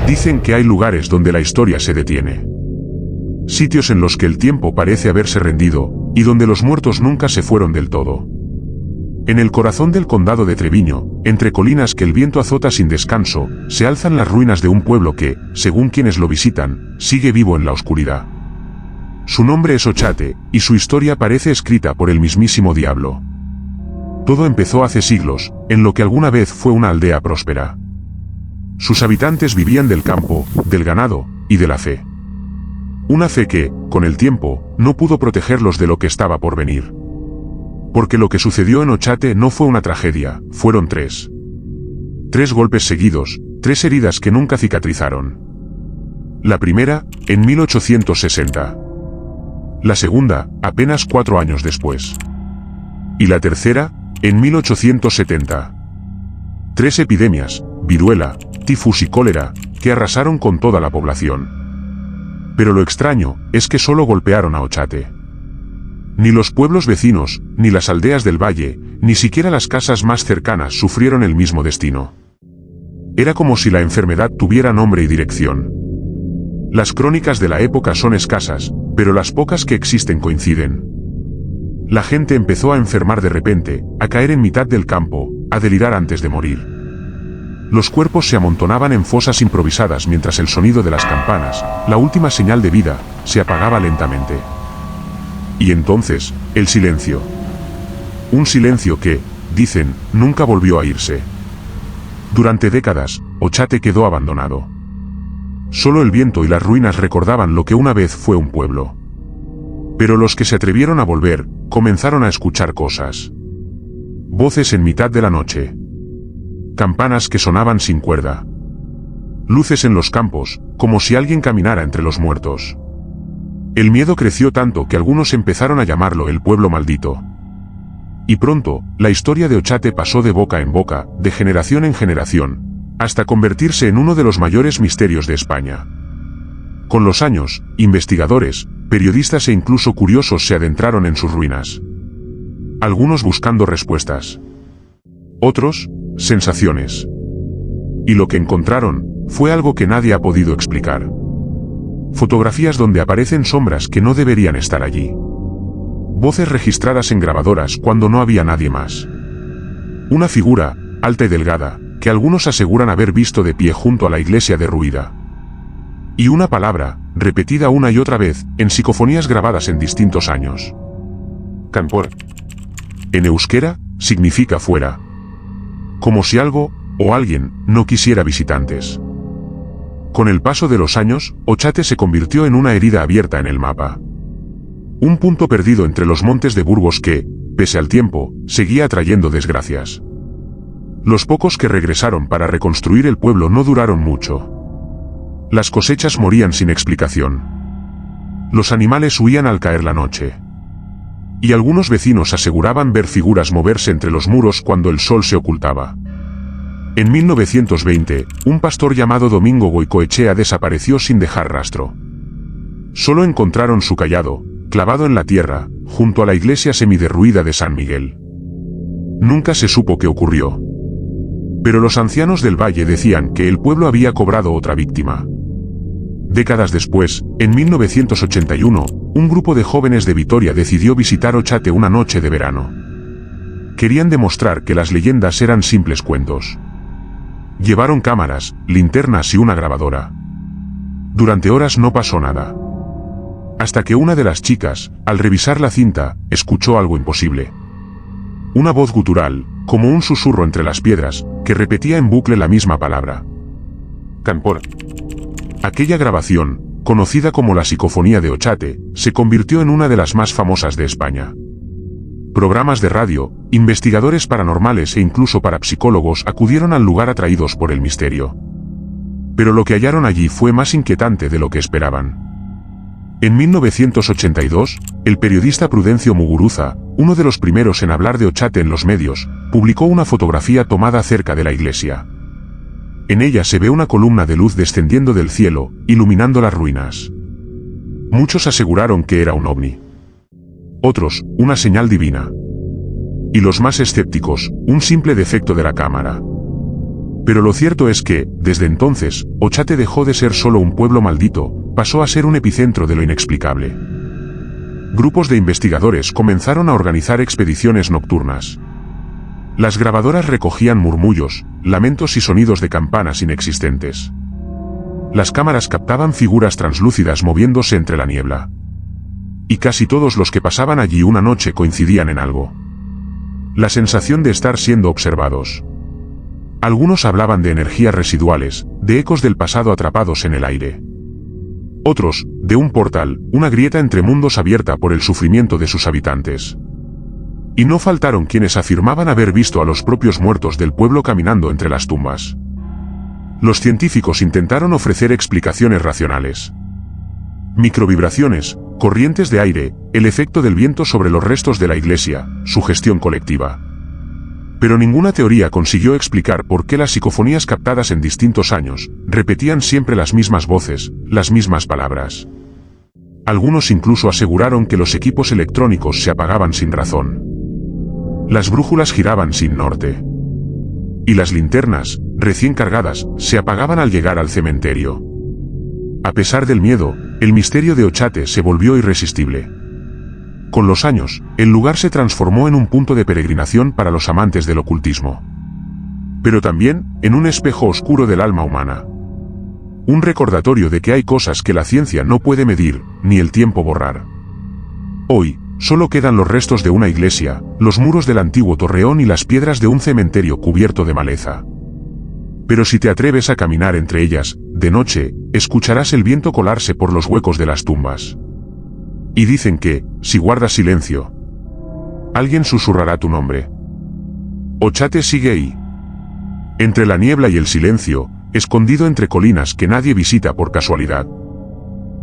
Dicen que hay lugares donde la historia se detiene. Sitios en los que el tiempo parece haberse rendido, y donde los muertos nunca se fueron del todo. En el corazón del condado de Treviño, entre colinas que el viento azota sin descanso, se alzan las ruinas de un pueblo que, según quienes lo visitan, sigue vivo en la oscuridad. Su nombre es Ochate, y su historia parece escrita por el mismísimo diablo. Todo empezó hace siglos, en lo que alguna vez fue una aldea próspera. Sus habitantes vivían del campo, del ganado, y de la fe. Una fe que, con el tiempo, no pudo protegerlos de lo que estaba por venir. Porque lo que sucedió en Ochate no fue una tragedia, fueron 3. 3 golpes seguidos, 3 heridas que nunca cicatrizaron. La primera, en 1860. La segunda, apenas 4 años después. Y la tercera, en 1870. 3 epidemias, viruela, tifus y cólera, que arrasaron con toda la población. Pero lo extraño, es que solo golpearon a Ochate. Ni los pueblos vecinos, ni las aldeas del valle, ni siquiera las casas más cercanas sufrieron el mismo destino. Era como si la enfermedad tuviera nombre y dirección. Las crónicas de la época son escasas, pero las pocas que existen coinciden. La gente empezó a enfermar de repente, a caer en mitad del campo, a delirar antes de morir. Los cuerpos se amontonaban en fosas improvisadas mientras el sonido de las campanas, la última señal de vida, se apagaba lentamente. Y entonces, el silencio. Un silencio que, dicen, nunca volvió a irse. Durante décadas, Ochate quedó abandonado. Solo el viento y las ruinas recordaban lo que una vez fue un pueblo. Pero los que se atrevieron a volver, comenzaron a escuchar cosas. Voces en mitad de la noche. Campanas que sonaban sin cuerda. Luces en los campos, como si alguien caminara entre los muertos. El miedo creció tanto que algunos empezaron a llamarlo el pueblo maldito. Y pronto, la historia de Ochate pasó de boca en boca, de generación en generación, hasta convertirse en uno de los mayores misterios de España. Con los años, investigadores, periodistas e incluso curiosos se adentraron en sus ruinas. Algunos buscando respuestas. Otros, sensaciones. Y lo que encontraron, fue algo que nadie ha podido explicar. Fotografías donde aparecen sombras que no deberían estar allí. Voces registradas en grabadoras cuando no había nadie más. Una figura, alta y delgada, que algunos aseguran haber visto de pie junto a la iglesia derruida. Y una palabra, repetida una y otra vez, en psicofonías grabadas en distintos años. Kanpor. En euskera, significa fuera. Como si algo, o alguien, no quisiera visitantes. Con el paso de los años, Ochate se convirtió en una herida abierta en el mapa. Un punto perdido entre los montes de Burgos que, pese al tiempo, seguía atrayendo desgracias. Los pocos que regresaron para reconstruir el pueblo no duraron mucho. Las cosechas morían sin explicación. Los animales huían al caer la noche. Y algunos vecinos aseguraban ver figuras moverse entre los muros cuando el sol se ocultaba. En 1920, un pastor llamado Domingo Goicoechea desapareció sin dejar rastro. Solo encontraron su cayado, clavado en la tierra, junto a la iglesia semiderruida de San Miguel. Nunca se supo qué ocurrió. Pero los ancianos del valle decían que el pueblo había cobrado otra víctima. Décadas después, en 1981, un grupo de jóvenes de Vitoria decidió visitar Ochate una noche de verano. Querían demostrar que las leyendas eran simples cuentos. Llevaron cámaras, linternas y una grabadora. Durante horas no pasó nada. Hasta que una de las chicas, al revisar la cinta, escuchó algo imposible. Una voz gutural, como un susurro entre las piedras, que repetía en bucle la misma palabra. Kanpor. Aquella grabación, conocida como la psicofonía de Ochate, se convirtió en una de las más famosas de España. Programas de radio, investigadores paranormales e incluso parapsicólogos acudieron al lugar atraídos por el misterio. Pero lo que hallaron allí fue más inquietante de lo que esperaban. En 1982, el periodista Prudencio Muguruza, uno de los primeros en hablar de Ochate en los medios, publicó una fotografía tomada cerca de la iglesia. En ella se ve una columna de luz descendiendo del cielo, iluminando las ruinas. Muchos aseguraron que era un ovni. Otros, una señal divina. Y los más escépticos, un simple defecto de la cámara. Pero lo cierto es que, desde entonces, Ochate dejó de ser solo un pueblo maldito, pasó a ser un epicentro de lo inexplicable. Grupos de investigadores comenzaron a organizar expediciones nocturnas. Las grabadoras recogían murmullos, lamentos y sonidos de campanas inexistentes. Las cámaras captaban figuras translúcidas moviéndose entre la niebla. Y casi todos los que pasaban allí una noche coincidían en algo. La sensación de estar siendo observados. Algunos hablaban de energías residuales, de ecos del pasado atrapados en el aire. Otros, de un portal, una grieta entre mundos abierta por el sufrimiento de sus habitantes. Y no faltaron quienes afirmaban haber visto a los propios muertos del pueblo caminando entre las tumbas. Los científicos intentaron ofrecer explicaciones racionales. Microvibraciones, corrientes de aire, el efecto del viento sobre los restos de la iglesia, sugestión colectiva. Pero ninguna teoría consiguió explicar por qué las psicofonías captadas en distintos años repetían siempre las mismas voces, las mismas palabras. Algunos incluso aseguraron que los equipos electrónicos se apagaban sin razón. Las brújulas giraban sin norte. Y las linternas, recién cargadas, se apagaban al llegar al cementerio. A pesar del miedo, el misterio de Ochate se volvió irresistible. Con los años, el lugar se transformó en un punto de peregrinación para los amantes del ocultismo. Pero también, en un espejo oscuro del alma humana. Un recordatorio de que hay cosas que la ciencia no puede medir, ni el tiempo borrar. Hoy, solo quedan los restos de una iglesia, los muros del antiguo torreón y las piedras de un cementerio cubierto de maleza. Pero si te atreves a caminar entre ellas, de noche, escucharás el viento colarse por los huecos de las tumbas. Y dicen que, si guardas silencio, alguien susurrará tu nombre. Ochate sigue ahí. Entre la niebla y el silencio, escondido entre colinas que nadie visita por casualidad.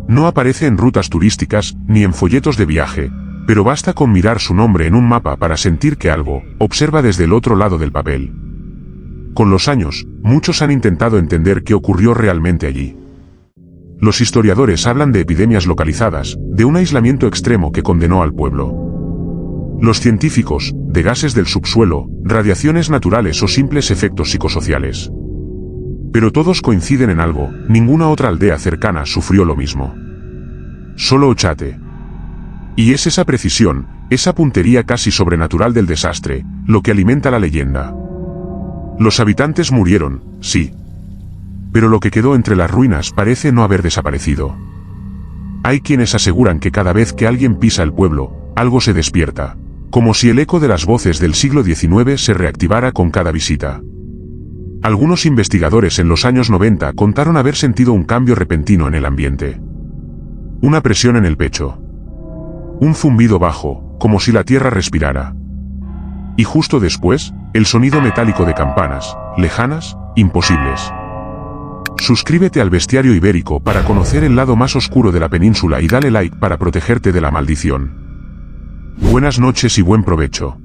No aparece en rutas turísticas, ni en folletos de viaje, pero basta con mirar su nombre en un mapa para sentir que algo observa desde el otro lado del papel. Con los años, muchos han intentado entender qué ocurrió realmente allí. Los historiadores hablan de epidemias localizadas, de un aislamiento extremo que condenó al pueblo. Los científicos, de gases del subsuelo, radiaciones naturales o simples efectos psicosociales. Pero todos coinciden en algo, ninguna otra aldea cercana sufrió lo mismo. Solo Ochate. Y es esa precisión, esa puntería casi sobrenatural del desastre, lo que alimenta la leyenda. Los habitantes murieron, sí. Pero lo que quedó entre las ruinas parece no haber desaparecido. Hay quienes aseguran que cada vez que alguien pisa el pueblo, algo se despierta, como si el eco de las voces del siglo XIX se reactivara con cada visita. Algunos investigadores en los años 90 contaron haber sentido un cambio repentino en el ambiente. Una presión en el pecho. Un zumbido bajo, como si la tierra respirara. Y justo después, el sonido metálico de campanas, lejanas, imposibles. Suscríbete al Bestiario Ibérico para conocer el lado más oscuro de la península y dale like para protegerte de la maldición. Buenas noches y buen provecho.